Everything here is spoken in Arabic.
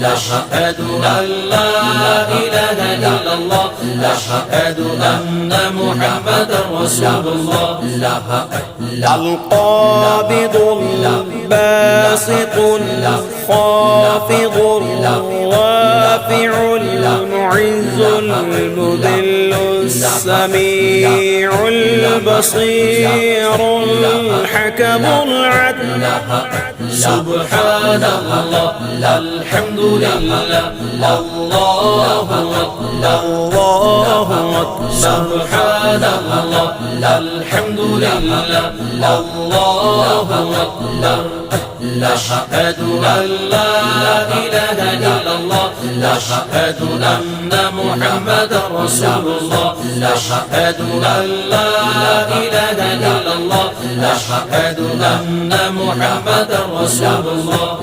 أشهد أن لا إله إلا الله أشهد أن محمدا رسول الله القابض الباسط الخافض الرافع المعز المذل السميع البصير الحكم العدل سبحان الله الحمد لله الله أكبر الله أكبر سبحان الله الحمد لله الله أكبر أشهد أن لا إله إلا الله أشهد أن محمدا رسول الله أشهد أن لا إله إلا الله أشهد أن محمدا رسول الله